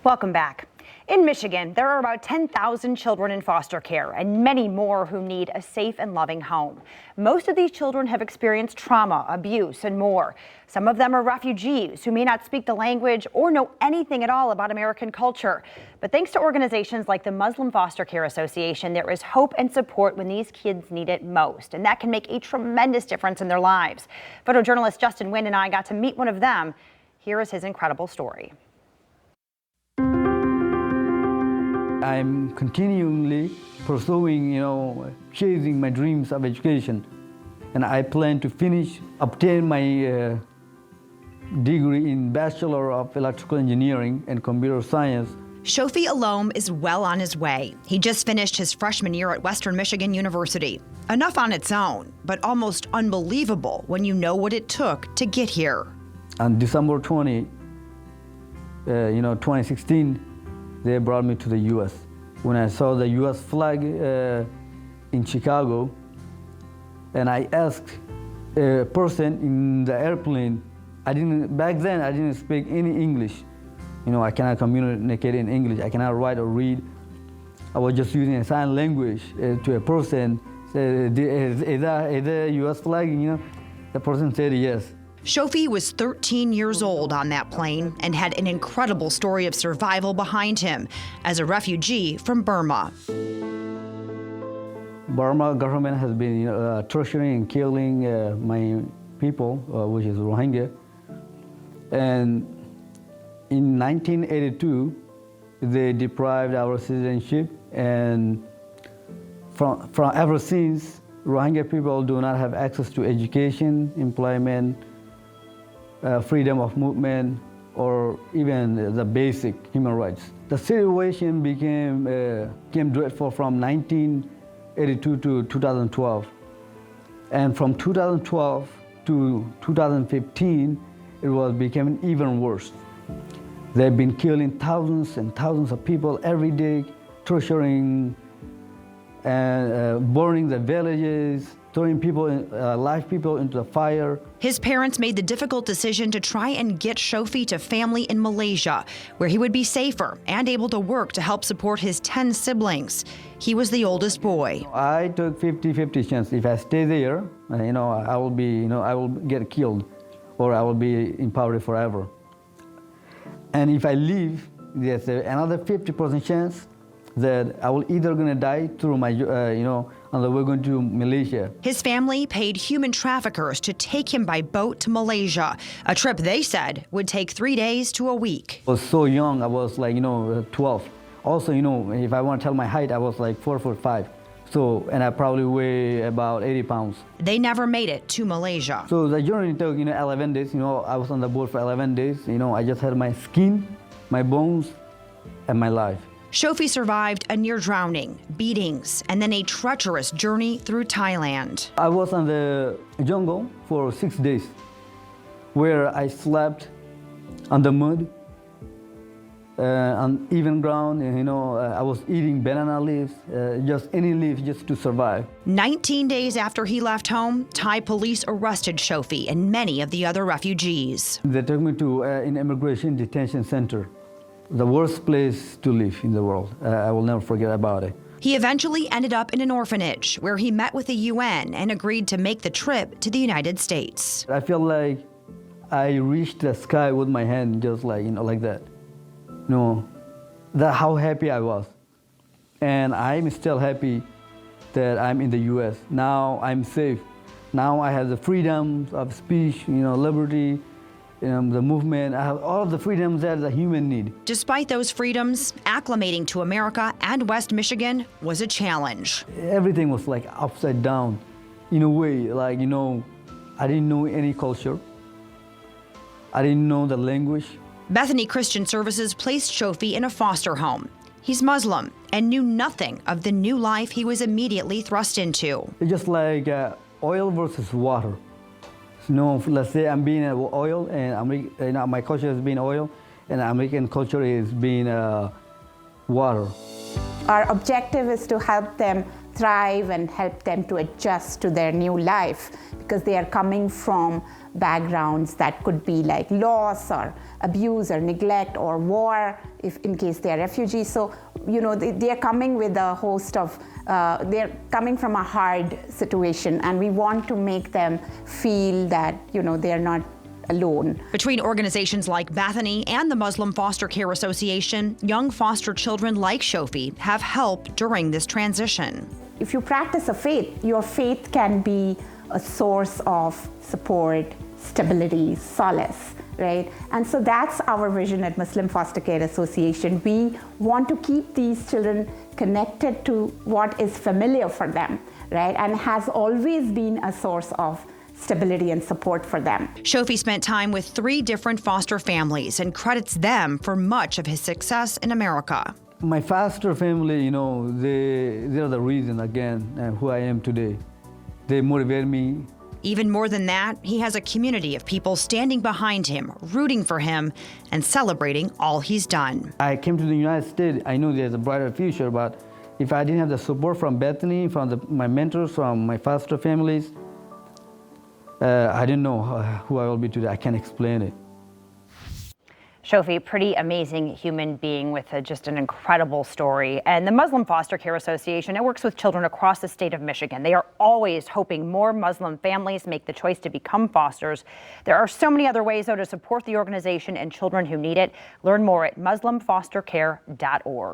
Welcome back. In Michigan, there are about 10,000 children in foster care and many more who need a safe and loving home. Most of these children have experienced trauma, abuse, and more. Some of them are refugees who may not speak the language or know anything at all about American culture. But thanks to organizations like the Muslim Foster Care Association, there is hope and support when these kids need it most. And that can make a tremendous difference in their lives. Photojournalist Justin Wynn and I got to meet one of them. Here is his incredible story. I'm continually pursuing, chasing my dreams of education. And I plan to obtain my degree in Bachelor of Electrical Engineering and Computer Science. Shofi Alom is well on his way. He just finished his freshman year at Western Michigan University. Enough on its own, but almost unbelievable when you know what it took to get here. On December 20, 2016, they brought me to the U.S. When I saw the U.S. flag in Chicago, and I asked a person in the airplane, back then I didn't speak any English. I cannot communicate in English. I cannot write or read. I was just using a sign language to a person. Said, is that U.S. flag? The person said yes. Shofi was 13 years old on that plane and had an incredible story of survival behind him as a refugee from Burma. Burma government has been torturing and killing my people, which is Rohingya. And in 1982, they deprived our citizenship, and from ever since, Rohingya people do not have access to education, employment, freedom of movement, or even the basic human rights. The situation became dreadful from 1982 to 2012. And from 2012 to 2015, it was becoming even worse. They've been killing thousands and thousands of people every day, torturing and burning the villages, throwing live people into the fire. His parents made the difficult decision to try and get Shofi to family in Malaysia, where he would be safer and able to work to help support his 10 siblings. He was the oldest boy. I took 50-50 chance. If I stay there, I will get killed, or I will be in poverty forever. And if I leave, there's another 50% chance that I will either gonna die through my, on the way going to Malaysia. His family paid human traffickers to take him by boat to Malaysia, a trip they said would take 3 days to a week. I was so young, I was 12. Also, if I want to tell my height, I was 4'5". So, and I probably weigh about 80 pounds. They never made it to Malaysia. So the journey took, 11 days. I was on the boat for 11 days. I just had my skin, my bones, and my life. Shofi survived a near drowning, beatings, and then a treacherous journey through Thailand. I was in the jungle for 6 days, where I slept on the mud, on even ground. I was eating banana leaves, just any leaf, just to survive. 19 days after he left home, Thai police arrested Shofi and many of the other refugees. They took me to an immigration detention center. The worst place to live in the world. I will never forget about it. He eventually ended up in an orphanage where he met with the UN and agreed to make the trip to the United States. I feel like I reached the sky with my hand, just like that. That's how happy I was. And I'm still happy that I'm in the US. Now I'm safe. Now I have the freedom of speech, liberty, the movement. I have all of the freedoms that a human need. Despite those freedoms, acclimating to America and West Michigan was a challenge. Everything was upside down in a way. I didn't know any culture. I didn't know the language. Bethany Christian Services placed Shofi in a foster home. He's Muslim and knew nothing of the new life he was immediately thrust into. It's just like oil versus water. Let's say I'm being oil, and my culture is being oil, and American culture is being water. Our objective is to help them thrive and help them to adjust to their new life, because they are coming from backgrounds that could be like loss or abuse or neglect or war, if in case they are refugees. So, they are coming with a host of, they're coming from a hard situation, and we want to make them feel that, they are not alone. Between organizations like Bethany and the Muslim Foster Care Association, young foster children like Shofi have help during this transition. If you practice a faith, your faith can be a source of support, stability, solace, right? And so that's our vision at Muslim Foster Care Association. We want to keep these children connected to what is familiar for them, right? And has always been a source of stability and support for them. Shofi spent time with 3 different foster families and credits them for much of his success in America. My foster family, they're the reason, again, who I am today. They motivate me. Even more than that, he has a community of people standing behind him, rooting for him, and celebrating all he's done. I came to the United States. I knew there's a brighter future, but if I didn't have the support from Bethany, from my mentors, from my foster families, I didn't know who I will be today. I can't explain it. Shofi, pretty amazing human being with just an incredible story. And the Muslim Foster Care Association, it works with children across the state of Michigan. They are always hoping more Muslim families make the choice to become fosters. There are so many other ways, though, to support the organization and children who need it. Learn more at muslimfostercare.org.